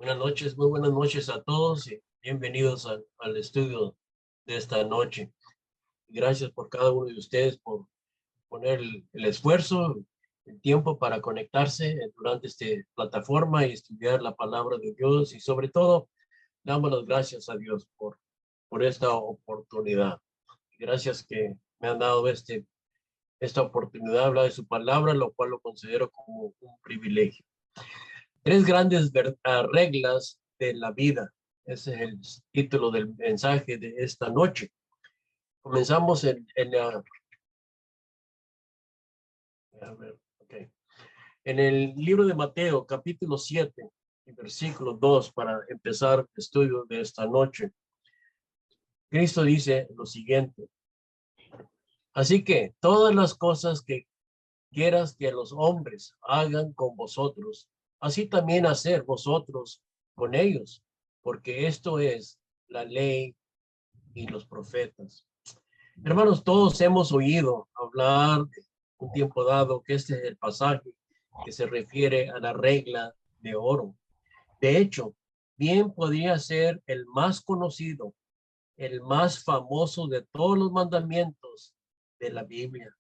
Buenas noches, muy buenas noches a todos y bienvenidos al estudio de esta noche. Gracias por cada uno de ustedes por poner el esfuerzo, el tiempo para conectarse durante esta plataforma y estudiar la palabra de Dios y sobre todo damos las gracias a Dios por esta oportunidad. Gracias que me han dado esta oportunidad de hablar de su palabra, lo cual lo considero como un privilegio. Tres grandes reglas de la vida. Ese es el título del mensaje de esta noche. Comenzamos en el libro de Mateo, capítulo 7, y versículo 2, para empezar el estudio de esta noche. Cristo dice lo siguiente: así que todas las cosas que quieras que los hombres hagan con vosotros, así también hacer vosotros con ellos, porque esto es la ley y los profetas. Hermanos, todos hemos oído hablar de un tiempo dado que este es el pasaje que se refiere a la regla de oro. De hecho, bien podría ser el más conocido, el más famoso de todos los mandamientos de la Biblia.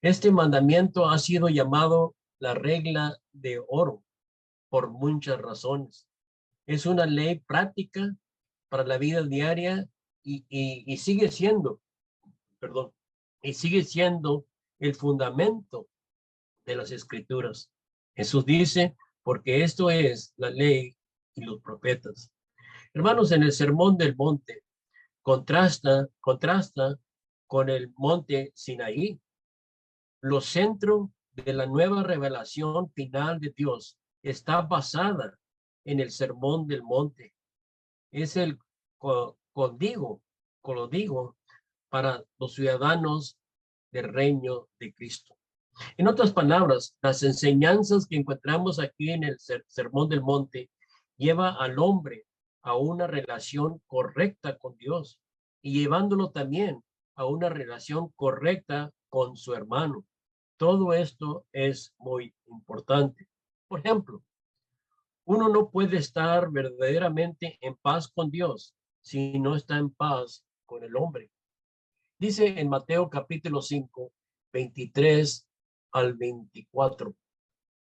Este mandamiento ha sido llamado la regla de oro por muchas razones. Es una ley práctica para la vida diaria y sigue siendo, perdón, y sigue siendo el fundamento de las escrituras. Jesús dice, porque esto es la ley y los profetas. Hermanos, en el Sermón del Monte contrasta con el monte Sinaí. Lo centro de la nueva revelación final de Dios está basada en el Sermón del Monte. Es el código para los ciudadanos del reino de Cristo. En otras palabras, las enseñanzas que encontramos aquí en el Sermón del Monte lleva al hombre a una relación correcta con Dios y llevándolo también a una relación correcta con su hermano. Todo esto es muy importante. Por ejemplo, uno no puede estar verdaderamente en paz con Dios si no está en paz con el hombre. Dice en Mateo capítulo 5, 23 al 24.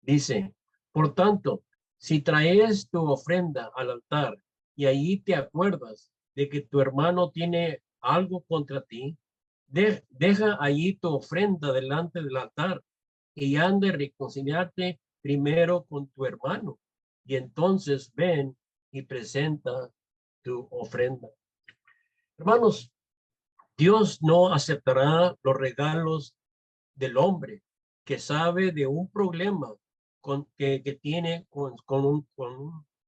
Dice, por tanto, si traes tu ofrenda al altar y allí te acuerdas de que tu hermano tiene algo contra ti, deja allí tu ofrenda delante del altar y ande a reconciliarte primero con tu hermano. Y entonces ven y presenta tu ofrenda. Hermanos, Dios no aceptará los regalos del hombre que sabe de un problema que tiene con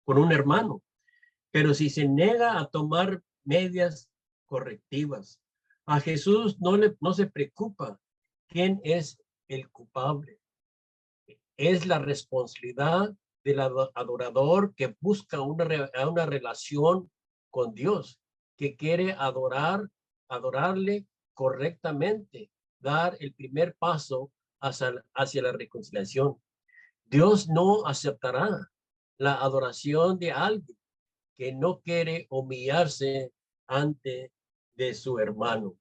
un hermano, pero si se niega a tomar medidas correctivas, a Jesús no se preocupa quién es el culpable. Es la responsabilidad del adorador que busca una relación con Dios, que quiere adorarle correctamente, dar el primer paso hacia la reconciliación. Dios no aceptará la adoración de alguien que no quiere humillarse ante de su hermano.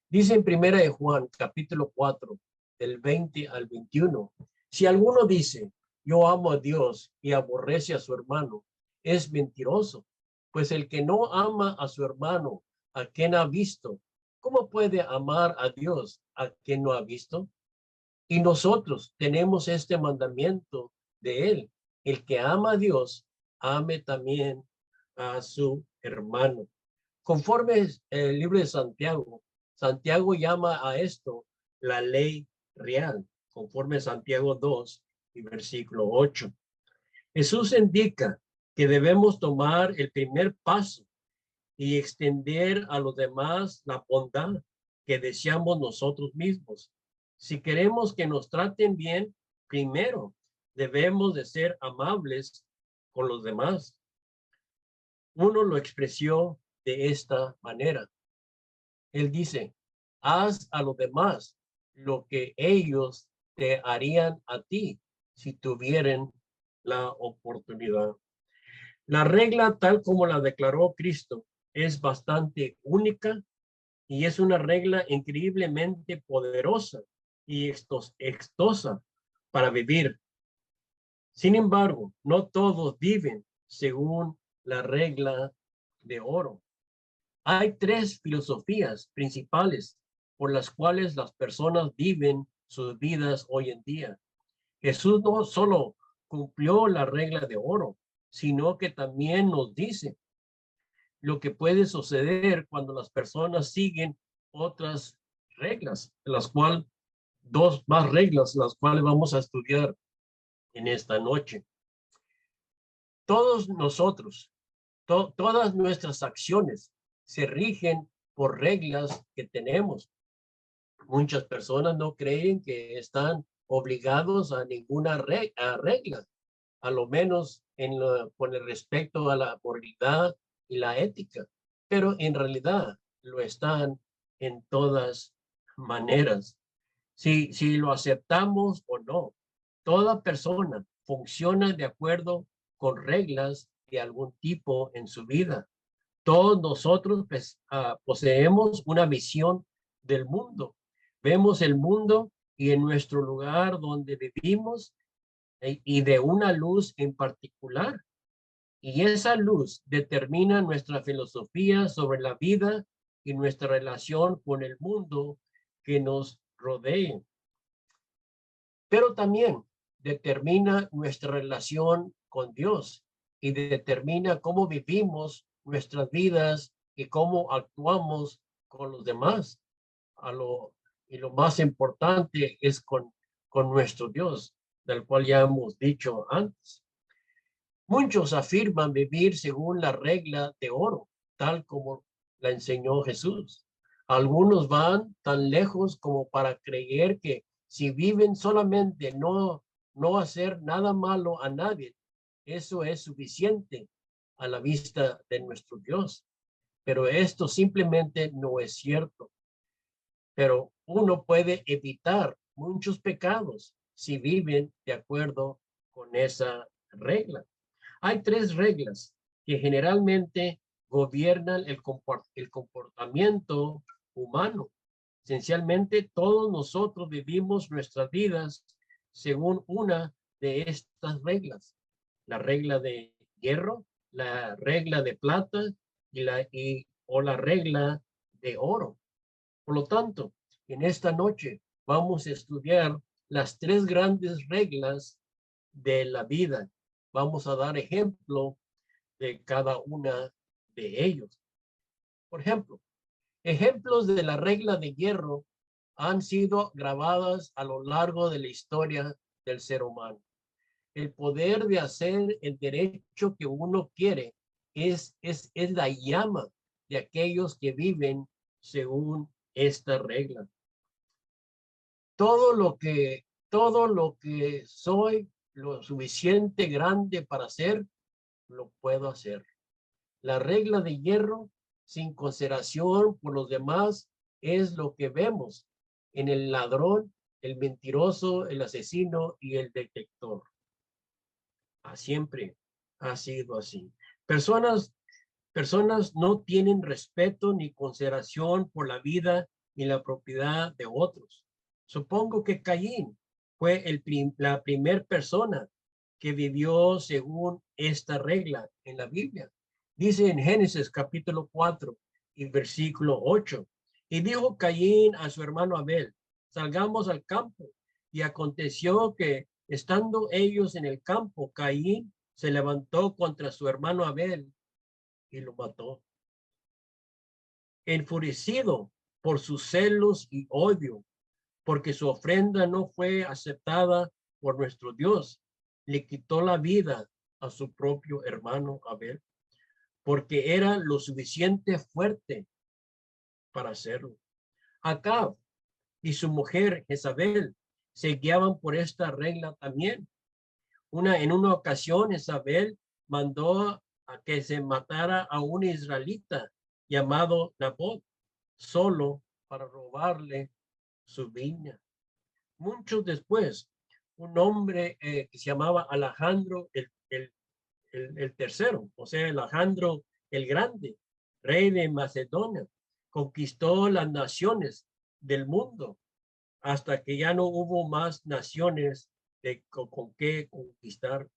Dice en Primera de Juan, capítulo 4, del 20 al 21, si alguno dice, yo amo a Dios y aborrece a su hermano, es mentiroso, pues el que no ama a su hermano, a quien ha visto, ¿cómo puede amar a Dios a quien no ha visto? Y nosotros tenemos este mandamiento de él, el que ama a Dios, ame también a su hermano. Conforme el libro de Santiago, Santiago llama a esto la ley real, conforme Santiago 2 y versículo 8. Jesús indica que debemos tomar el primer paso y extender a los demás la bondad que deseamos nosotros mismos. Si queremos que nos traten bien, primero debemos de ser amables con los demás. Uno lo expresó de esta manera. Él dice, haz a los demás lo que ellos te harían a ti si tuvieran la oportunidad. La regla tal como la declaró Cristo es bastante única y es una regla increíblemente poderosa y exitosa para vivir. Sin embargo, no todos viven según la regla de oro. Hay tres filosofías principales por las cuales las personas viven sus vidas hoy en día. Jesús no solo cumplió la regla de oro, sino que también nos dice lo que puede suceder cuando las personas siguen otras reglas, las cuales dos más reglas, las cuales vamos a estudiar en esta noche. Todos nosotros, todas nuestras acciones se rigen por reglas que tenemos. Muchas personas no creen que están obligados a ninguna regla, a lo menos con el respecto a la moralidad y la ética, pero en realidad lo están en todas maneras. Si lo aceptamos o no, toda persona funciona de acuerdo con reglas de algún tipo en su vida. Todos nosotros pues, poseemos una visión del mundo. Vemos el mundo y en nuestro lugar donde vivimos y de una luz en particular. Y esa luz determina nuestra filosofía sobre la vida y nuestra relación con el mundo que nos rodea. Pero también determina nuestra relación con Dios y determina cómo vivimos nuestras vidas y cómo actuamos con los demás. Y lo más importante es con nuestro Dios, del cual ya hemos dicho antes. Muchos afirman vivir según la regla de oro, tal como la enseñó Jesús. Algunos van tan lejos como para creer que si viven solamente no hacer nada malo a nadie, eso es suficiente a la vista de nuestro Dios. Pero esto simplemente no es cierto. Pero uno puede evitar muchos pecados si viven de acuerdo con esa regla. Hay tres reglas que generalmente gobiernan el comportamiento humano. Esencialmente, todos nosotros vivimos nuestras vidas según una de estas reglas. La regla de hierro, la regla de plata o la regla de oro. Por lo tanto, en esta noche vamos a estudiar las tres grandes reglas de la vida. Vamos a dar ejemplo de cada una de ellos. Por ejemplo, ejemplos de la regla de hierro han sido grabadas a lo largo de la historia del ser humano. El poder de hacer el derecho que uno quiere es la llama de aquellos que viven según esta regla. Todo lo que soy lo suficiente grande para hacer, lo puedo hacer. La regla de hierro, sin consideración por los demás, es lo que vemos en el ladrón, el mentiroso, el asesino y el detector. Siempre ha sido así. Personas no tienen respeto ni consideración por la vida ni la propiedad de otros. Supongo que Caín fue la primera persona que vivió según esta regla en la Biblia. Dice en Génesis capítulo 4 y versículo 8. Y dijo Caín a su hermano Abel, salgamos al campo. Y aconteció que estando ellos en el campo, Caín se levantó contra su hermano Abel y lo mató. Enfurecido por sus celos y odio, porque su ofrenda no fue aceptada por nuestro Dios, le quitó la vida a su propio hermano Abel, porque era lo suficiente fuerte para hacerlo. Acab y su mujer Jezabel se guiaban por esta regla también. En una ocasión, Jezabel mandó a que se matara a un israelita llamado Nabot, solo para robarle su viña. Mucho después, un hombre que se llamaba Alejandro el tercero, o sea, Alejandro el Grande, rey de Macedonia, conquistó las naciones del mundo hasta que ya no hubo más naciones con qué conquistar.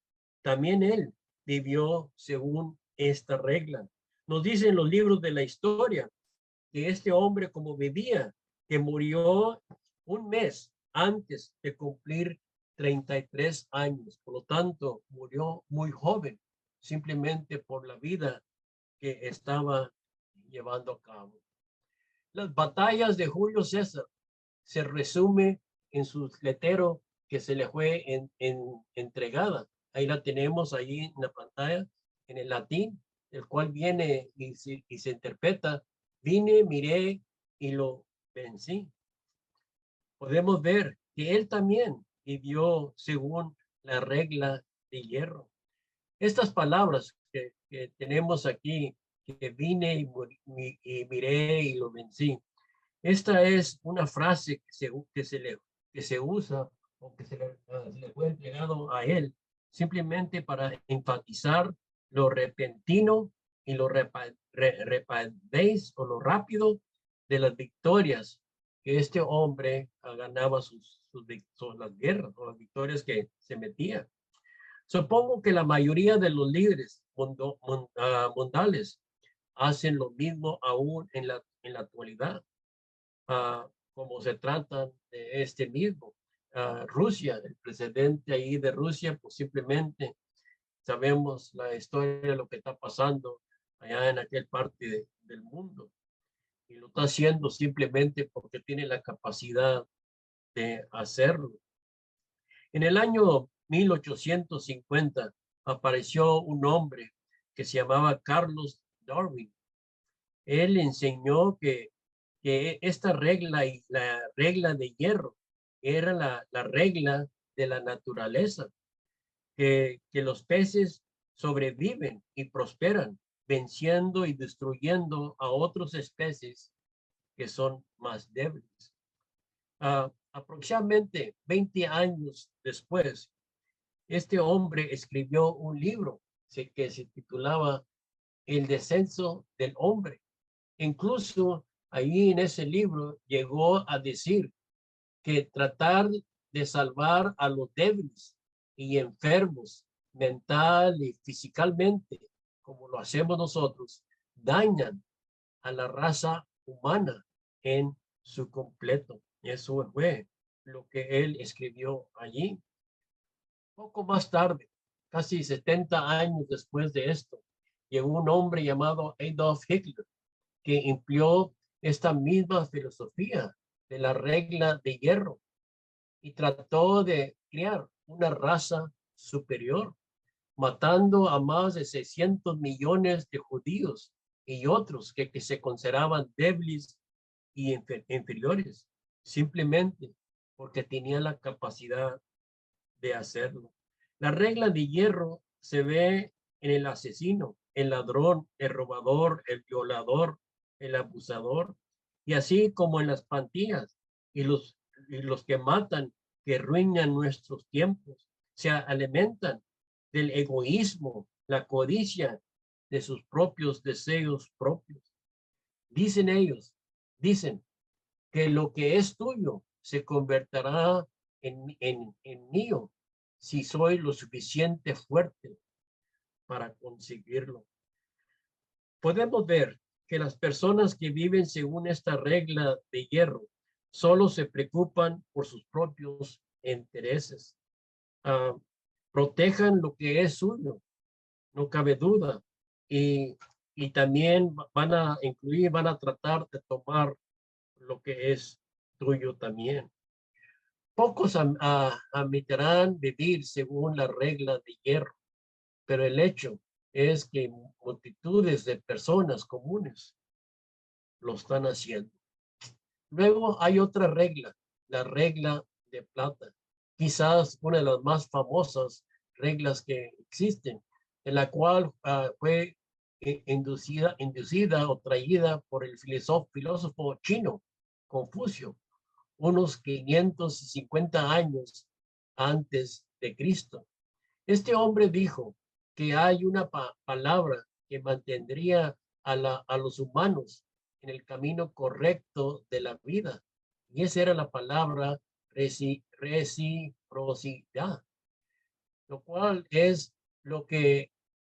También él vivió según esta regla. Nos dicen los libros de la historia que este hombre, como vivía, que murió un mes antes de cumplir 33 años. Por lo tanto, murió muy joven, simplemente por la vida que estaba llevando a cabo. Las batallas de Julio César se resume en su letero que se le fue entregada. Ahí la tenemos ahí en la pantalla, en el latín, el cual viene y se interpreta: vine, miré y lo vencí. Podemos ver que él también vivió según la regla de hierro. Estas palabras que tenemos aquí, que vine y miré y lo vencí, esta es una frase que se usa o que se le fue entregado a él simplemente para enfatizar lo repentino y lo repadéis o lo rápido de las victorias que este hombre ganaba las guerras o las victorias que se metía. Supongo que la mayoría de los líderes mundiales hacen lo mismo aún en la actualidad. Como se trata de este mismo. Rusia, el presidente ahí de Rusia, pues simplemente sabemos la historia de lo que está pasando allá en aquel parte del mundo. Y lo está haciendo simplemente porque tiene la capacidad de hacerlo. En el año 1850 apareció un hombre que se llamaba Carlos Darwin. Él enseñó que esta regla y la regla de hierro era la regla de la naturaleza, que los peces sobreviven y prosperan, venciendo y destruyendo a otras especies que son más débiles. Aproximadamente 20 años después, este hombre escribió un libro que se titulaba El descenso del hombre. Incluso ahí en ese libro llegó a decir que tratar de salvar a los débiles y enfermos mental y físicamente, como lo hacemos nosotros, dañan a la raza humana en su completo. Eso fue lo que él escribió allí. Poco más tarde, casi 70 años después de esto, llegó un hombre llamado Adolf Hitler, que empleó esta misma filosofía de la regla de hierro y trató de crear una raza superior, matando a más de 600 millones de judíos y otros que se consideraban débiles y inferiores, simplemente porque tenían la capacidad de hacerlo. La regla de hierro se ve en el asesino, el ladrón, el robador, el violador, el abusador, y así como en las pandillas y los que matan, que arruinan nuestros tiempos, se alimentan del egoísmo, la codicia, de sus propios deseos propios. Dicen ellos, dicen que lo que es tuyo se convertirá en mío si soy lo suficiente fuerte para conseguirlo. Podemos ver que las personas que viven según esta regla de hierro solo se preocupan por sus propios intereses. Protejan lo que es suyo, no cabe duda. Y también van a tratar de tomar lo que es tuyo también. Pocos admitirán vivir según la regla de hierro, pero el hecho es que multitudes de personas comunes lo están haciendo. Luego hay otra regla, la regla de plata, quizás una de las más famosas reglas que existen, en la cual fue inducida o traída por el filósofo chino Confucio, unos 550 años antes de Cristo. Este hombre dijo que hay una palabra que mantendría a los humanos en el camino correcto de la vida. Y esa era la palabra reciprocidad, lo cual es lo que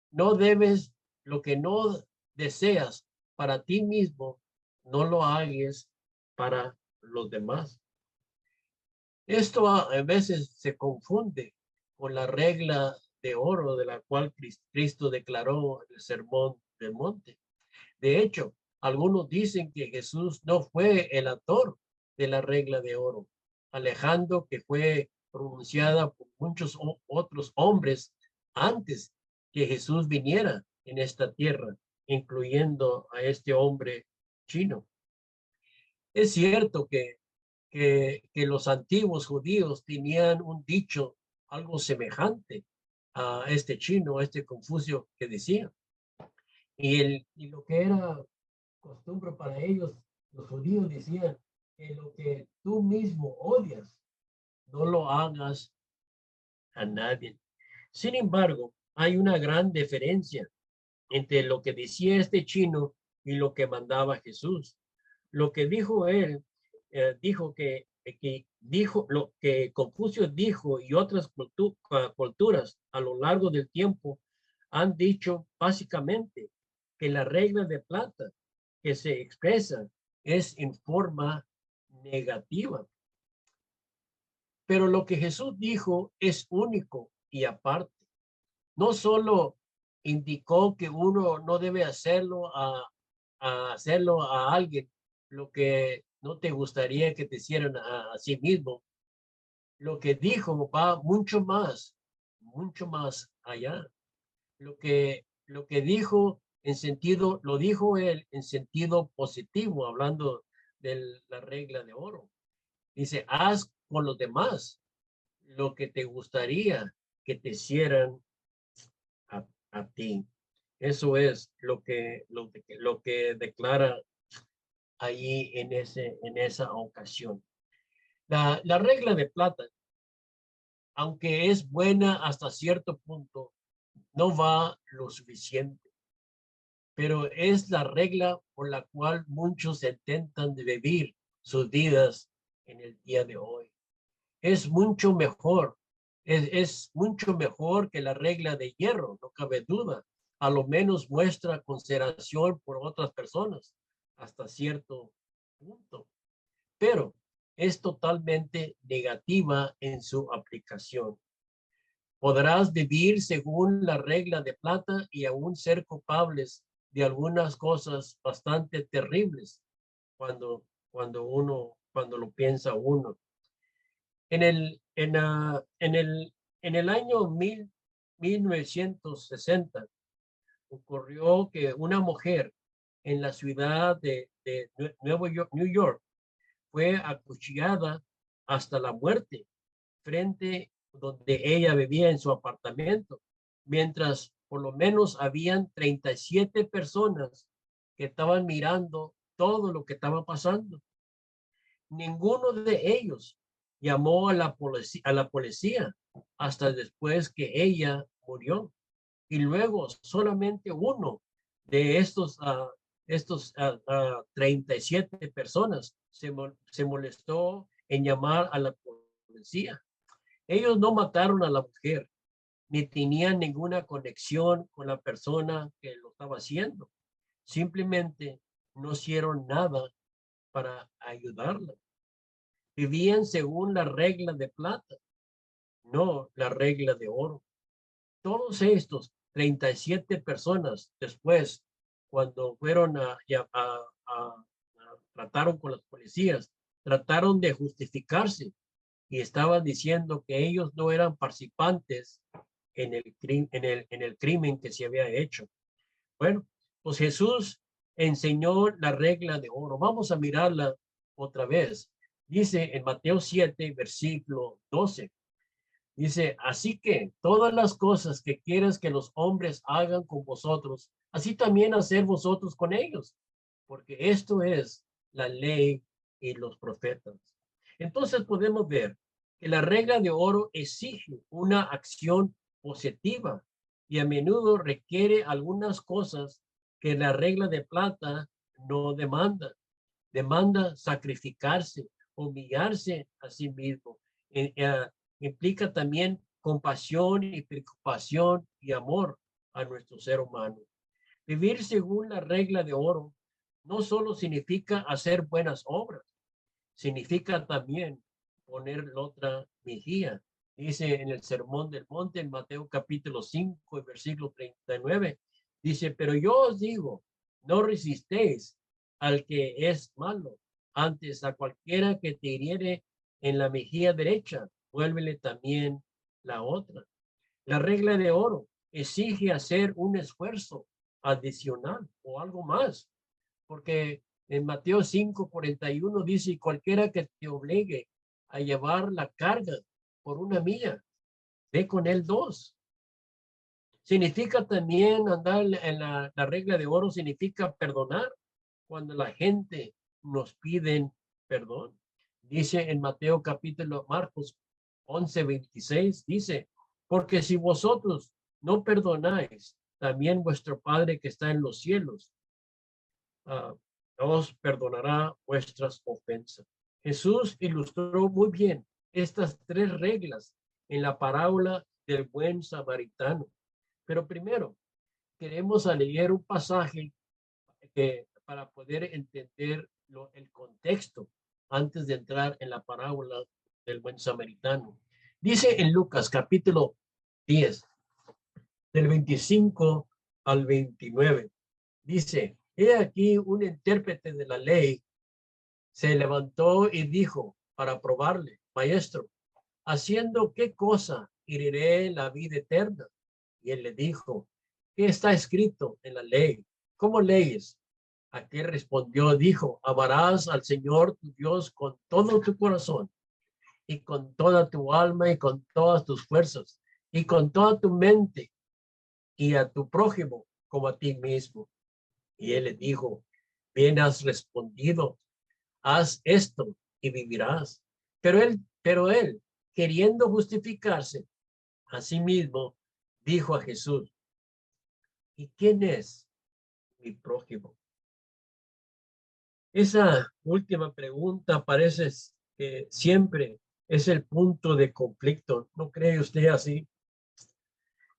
no debes, lo que no deseas para ti mismo, no lo hagas para los demás. Esto a veces se confunde con la regla de oro de la cual Cristo declaró en el Sermón del Monte. De hecho, algunos dicen que Jesús no fue el autor de la regla de oro, alejando que fue pronunciada por muchos otros hombres antes que Jesús viniera en esta tierra, incluyendo a este hombre chino. Es cierto que los antiguos judíos tenían un dicho algo semejante a este chino, a este Confucio que decía. Y lo que era costumbre para ellos, los judíos decían que lo que tú mismo odias, no lo hagas a nadie. Sin embargo, hay una gran diferencia entre lo que decía este chino y lo que mandaba Jesús. Lo que dijo él, dijo que dijo lo que Confucio dijo y otras culturas a lo largo del tiempo han dicho básicamente que la regla de plata que se expresa es en forma negativa. Pero lo que Jesús dijo es único y aparte. No solo indicó que uno no debe hacerlo a alguien lo que no te gustaría que te hicieran a sí mismo. Lo que dijo va mucho más allá. Lo que dijo lo dijo él en sentido positivo, hablando de la regla de oro. Dice, haz con los demás lo que te gustaría que te hicieran a ti. Eso es lo que declara allí en esa ocasión. La regla de plata, aunque es buena hasta cierto punto, no va lo suficiente, pero es la regla por la cual muchos intentan vivir sus vidas en el día de hoy. Es mucho mejor, es mucho mejor que la regla de hierro, no cabe duda. A lo menos muestra consideración por otras personas hasta cierto punto, pero es totalmente negativa en su aplicación. Podrás vivir según la regla de plata y aún ser culpables de algunas cosas bastante terribles cuando lo piensa uno. En el, en, ah, en el año 1960 ocurrió que una mujer en la ciudad de New York, fue acuchillada hasta la muerte frente donde ella vivía en su apartamento, mientras por lo menos habían 37 personas que estaban mirando todo lo que estaba pasando. Ninguno de ellos llamó a la policía hasta después que ella murió. Y luego solamente uno de estos 37 personas se molestó en llamar a la policía. Ellos no mataron a la mujer, ni tenían ninguna conexión con la persona que lo estaba haciendo. Simplemente no hicieron nada para ayudarla. Vivían según la regla de plata, no la regla de oro. Todos estos 37 personas después, cuando fueron trataron con los policías, trataron de justificarse y estaban diciendo que ellos no eran participantes en el crimen que se había hecho. Bueno, pues Jesús enseñó la regla de oro. Vamos a mirarla otra vez. Dice en Mateo 7, versículo 12. Dice, así que todas las cosas que quieras que los hombres hagan con vosotros, así también hacer vosotros con ellos, porque esto es la ley y los profetas. Entonces podemos ver que la regla de oro exige una acción positiva y a menudo requiere algunas cosas que la regla de plata no demanda. Demanda sacrificarse, humillarse a sí mismo. Implica también compasión y preocupación y amor a nuestro ser humano. Vivir según la regla de oro no solo significa hacer buenas obras, significa también poner la otra mejilla. Dice en el Sermón del Monte, en Mateo capítulo 5, y versículo 39, dice, pero yo os digo, no resistéis al que es malo, antes a cualquiera que te hiriere en la mejilla derecha, vuélvele también la otra. La regla de oro exige hacer un esfuerzo adicional o algo más, porque en Mateo 5:41 dice, cualquiera que te obligue a llevar la carga por una milla, ve con él 2. Significa también andar en la regla de oro, significa perdonar cuando la gente nos piden perdón. Dice en Mateo capítulo Marcos 11:26, dice, porque si vosotros no perdonáis, también vuestro Padre que está en los cielos os perdonará vuestras ofensas. Jesús ilustró muy bien estas 3 reglas en la parábola del buen samaritano. Pero primero, queremos leer un pasaje para poder entender el contexto antes de entrar en la parábola del buen samaritano. Dice en Lucas capítulo 10, del 25 al 29, dice, he aquí un intérprete de la ley se levantó y dijo para probarle, maestro, ¿haciendo qué cosa heriré la vida eterna? Y él le dijo, ¿qué está escrito en la ley? ¿Cómo lees? Aquel respondió, dijo, amarás al Señor tu Dios con todo tu corazón y con toda tu alma y con todas tus fuerzas y con toda tu mente y a tu prójimo como a ti mismo. Y él le dijo, bien has respondido, haz esto y vivirás. Pero él, queriendo justificarse a sí mismo, dijo a Jesús, ¿y quién es mi prójimo? Esa última pregunta parece que siempre es el punto de conflicto. ¿No cree usted así?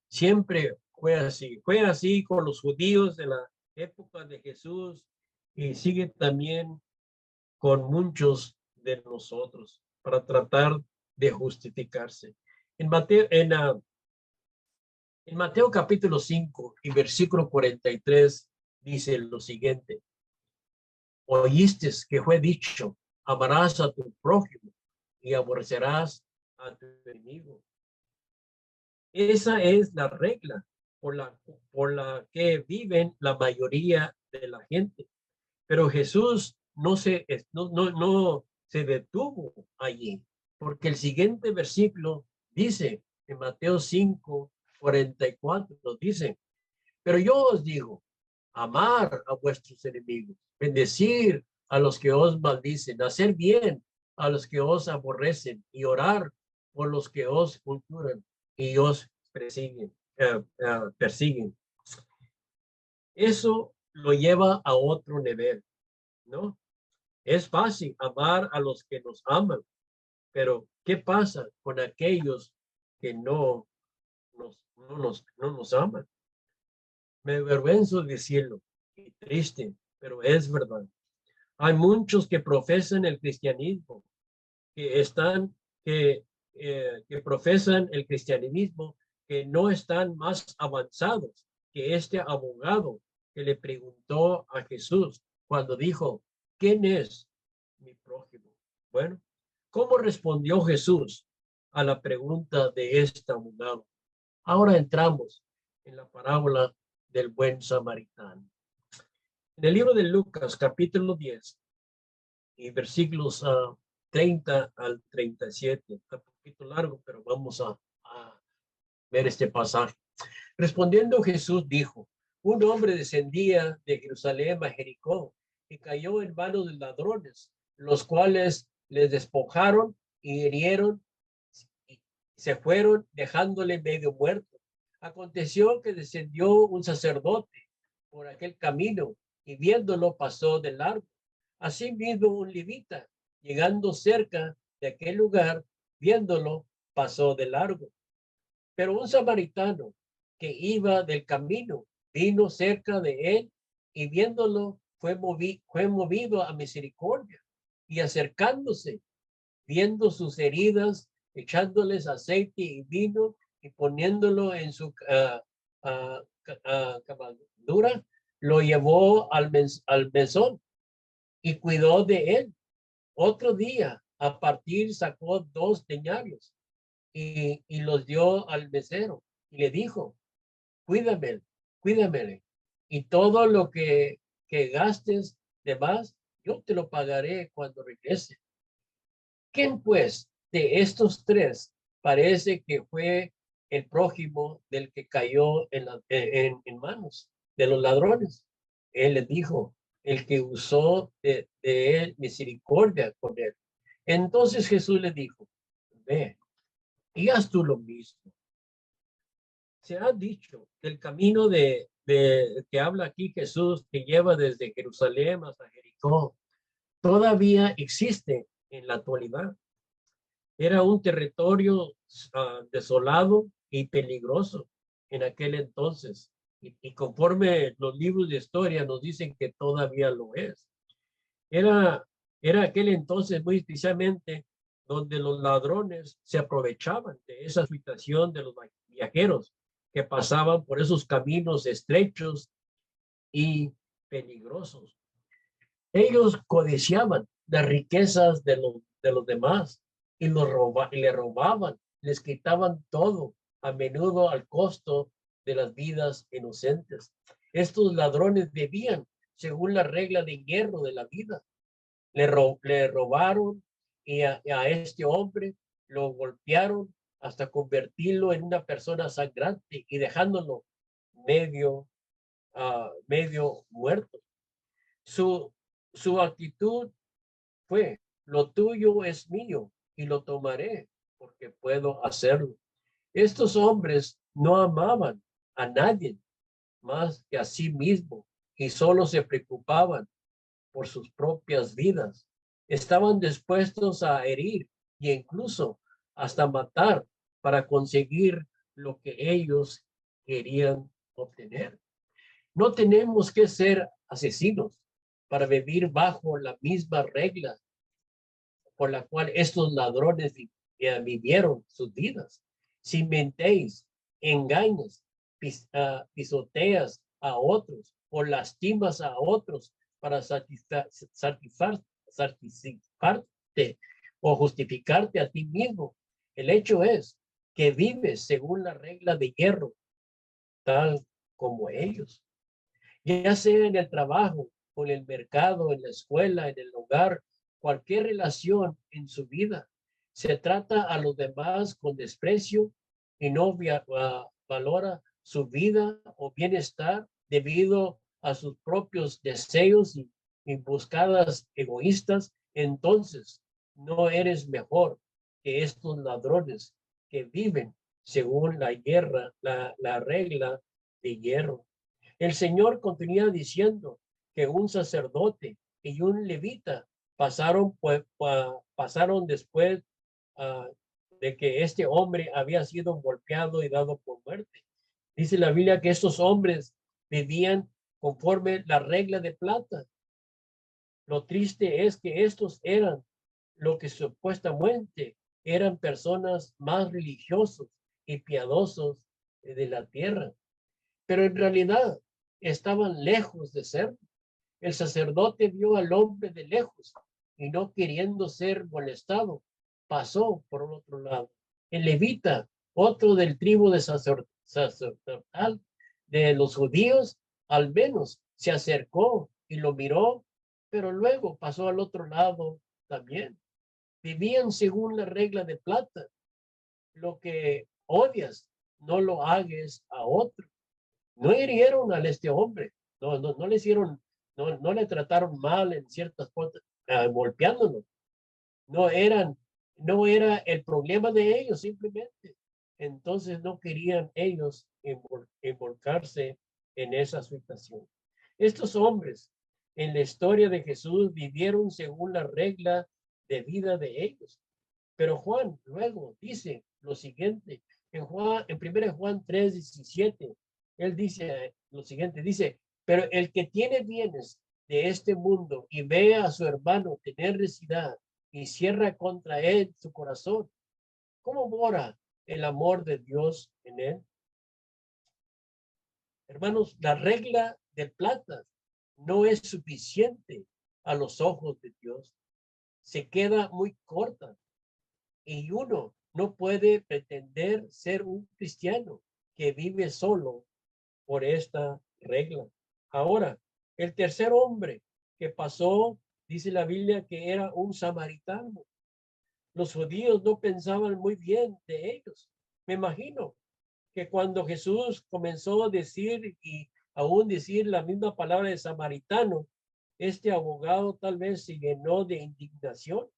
Siempre fue así. Fue así con los judíos de la época de Jesús y sigue también con muchos de nosotros para tratar de justificarse. En Mateo capítulo 5 y versículo 43 dice lo siguiente. Oíste que fue dicho, amarás a tu prójimo y aborrecerás a tu enemigo. Esa es la regla por la que viven la mayoría de la gente. Pero Jesús no se detuvo allí, porque el siguiente versículo dice, en Mateo 5:44, dice, pero yo os digo, amar a vuestros enemigos, bendecir a los que os maldicen, hacer bien a los que os aborrecen y orar por los que os culturan y os persiguen. Eso lo lleva a otro nivel, ¿no? Es fácil amar a los que nos aman, pero ¿qué pasa con aquellos que no nos aman? Me avergüenzo de decirlo, y triste, pero es verdad. Hay muchos que profesan el cristianismo, que profesan el cristianismo, que no están más avanzados que este abogado que le preguntó a Jesús cuando dijo, ¿quién es mi prójimo? Bueno, ¿cómo respondió Jesús a la pregunta de este abogado? Ahora entramos en la parábola del buen samaritano. En el libro de Lucas, capítulo 10, y versículos 30 al 37. Está un poquito largo, pero vamos a ver este pasaje. Respondiendo Jesús dijo, un hombre descendía de Jerusalén a Jericó y cayó en manos de ladrones, los cuales les despojaron y hirieron y se fueron dejándole medio muerto. Aconteció que descendió un sacerdote por aquel camino y viéndolo pasó de largo. Asimismo un levita, llegando cerca de aquel lugar, viéndolo, pasó de largo. Pero un samaritano que iba del camino vino cerca de él y viéndolo fue movido a misericordia y acercándose, viendo sus heridas, echándoles aceite y vino y poniéndolo en su cabalgadura, lo llevó al mesón y cuidó de él. Otro día, a partir, sacó 2 denarios y los dio al mesero y le dijo, cuídame, cuídame. Y todo lo que gastes de más, yo te lo pagaré cuando regrese. ¿Quién pues de estos 3 parece que fue el prójimo del que cayó en manos de los ladrones? Él le dijo, el que usó de él misericordia con él. Entonces Jesús le dijo, ve y haz tú lo mismo. Se ha dicho que el camino de que habla aquí Jesús, que lleva desde Jerusalén hasta Jericó, todavía existe en la actualidad. Era un territorio desolado y peligroso en aquel entonces. Y conforme los libros de historia nos dicen que todavía lo es. Era, era aquel entonces muy especialmente donde los ladrones se aprovechaban de esa situación de los viajeros que pasaban por esos caminos estrechos y peligrosos. Ellos codiciaban las riquezas de los demás y le robaban, les quitaban todo, a menudo al costo de las vidas inocentes. Estos ladrones vivían según la regla de hierro de la vida. Le robaron y a este hombre lo golpearon hasta convertirlo en una persona sangrante y dejándolo medio, medio muerto. Su, su actitud fue, lo tuyo es mío y lo tomaré porque puedo hacerlo. Estos hombres no amaban a nadie más que a sí mismo y solo se preocupaban por sus propias vidas. Estaban dispuestos a herir e incluso hasta matar para conseguir lo que ellos querían obtener. No tenemos que ser asesinos para vivir bajo la misma regla por la cual estos ladrones vivieron sus vidas. Si mentéis, engañas, pisoteas a otros o lastimas a otros para satisfacerte o justificarte a ti mismo, el hecho es que vives según la regla de hierro, tal como ellos. Ya sea en el trabajo, o en el mercado, en la escuela, en el hogar, cualquier relación en su vida. Se trata a los demás con desprecio y no valora su vida o bienestar debido a sus propios deseos y buscadas egoístas. Entonces, no eres mejor que estos ladrones que viven según la regla de hierro. El Señor continúa diciendo que un sacerdote y un levita pasaron después de que este hombre había sido golpeado y dado por muerte. Dice la Biblia que estos hombres vivían conforme la regla de plata. Lo triste es que estos eran lo que supuestamente eran personas más religiosos y piadosos de la tierra, pero en realidad estaban lejos de ser. El sacerdote vio al hombre de lejos y no queriendo ser molestado, pasó por el otro lado. El levita, otro del tribu de sacerdotal de los judíos, al menos se acercó y lo miró, pero luego pasó al otro lado también. Vivían según la regla de plata. Lo que odias, no lo hagas a otro. No hirieron a este hombre, no le hicieron, no le trataron mal en ciertas cosas, golpeándolo. No eran, no era el problema de ellos simplemente. Entonces no querían ellos involucrarse en esa situación. Estos hombres en la historia de Jesús vivieron según la regla de vida de ellos. Pero Juan luego dice lo siguiente, en 1 Juan 3:17, él dice lo siguiente, dice, pero el que tiene bienes de este mundo y ve a su hermano tener necesidad y cierra contra él su corazón, ¿cómo mora el amor de Dios en él? Hermanos, la regla de plata no es suficiente a los ojos de Dios. Se queda muy corta y uno no puede pretender ser un cristiano que vive solo por esta regla. Ahora, el tercer hombre que pasó, dice la Biblia que era un samaritano. Los judíos no pensaban muy bien de ellos. Me imagino que cuando Jesús comenzó a decir y aún decir la misma palabra de samaritano, este abogado tal vez se llenó de indignación.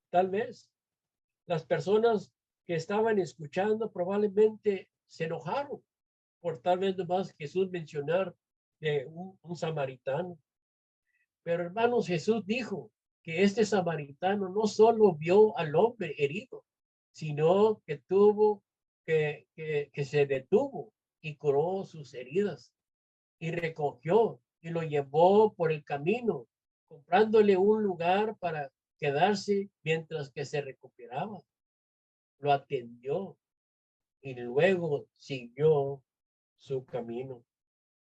Tal vez las personas que estaban escuchando probablemente se enojaron por tal vez nomás Jesús mencionar de un samaritano. Pero hermanos, Jesús dijo que este samaritano no solo vio al hombre herido, sino que que se detuvo y curó sus heridas y recogió y lo llevó por el camino, comprándole un lugar para quedarse mientras que se recuperaba. Lo atendió y luego siguió su camino.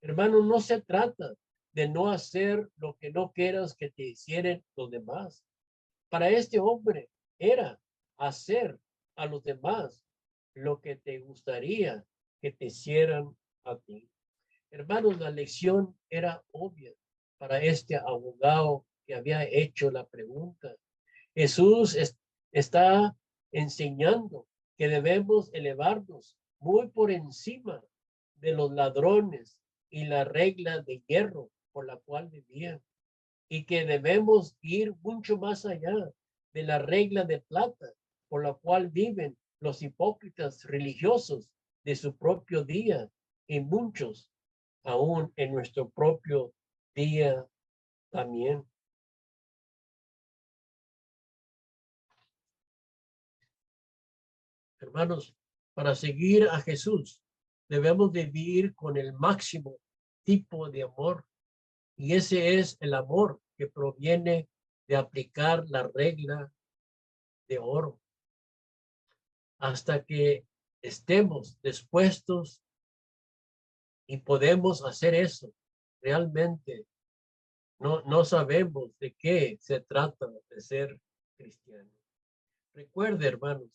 Hermano, no se trata de no hacer lo que no quieras que te hicieran los demás. Para este hombre era hacer a los demás lo que te gustaría que te hicieran a ti. Hermanos, la lección era obvia para este abogado que había hecho la pregunta. Jesús está enseñando que debemos elevarnos muy por encima de los ladrones y la regla de hierro por la cual vivían, y que debemos ir mucho más allá de la regla de plata por la cual viven los hipócritas religiosos de su propio día, y muchos aún en nuestro propio día también. Hermanos, para seguir a Jesús debemos vivir con el máximo tipo de amor, y ese es el amor que proviene de aplicar la regla de oro. Hasta que estemos dispuestos y podemos hacer eso, realmente no sabemos de qué se trata de ser cristiano. Recuerde, hermanos,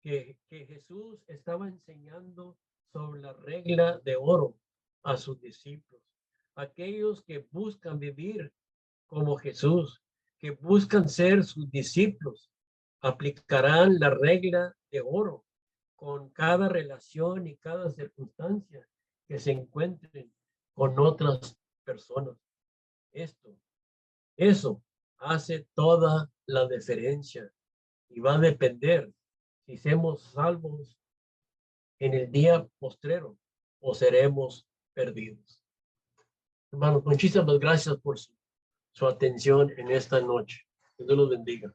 que Jesús estaba enseñando sobre la regla de oro a sus discípulos. Aquellos que buscan vivir como Jesús, que buscan ser sus discípulos, aplicarán la regla de oro con cada relación y cada circunstancia que se encuentren con otras personas. Eso hace toda la diferencia y va a depender si seremos salvos en el día postrero o seremos perdidos. Hermanos, muchísimas gracias por su atención en esta noche. Que Dios los bendiga.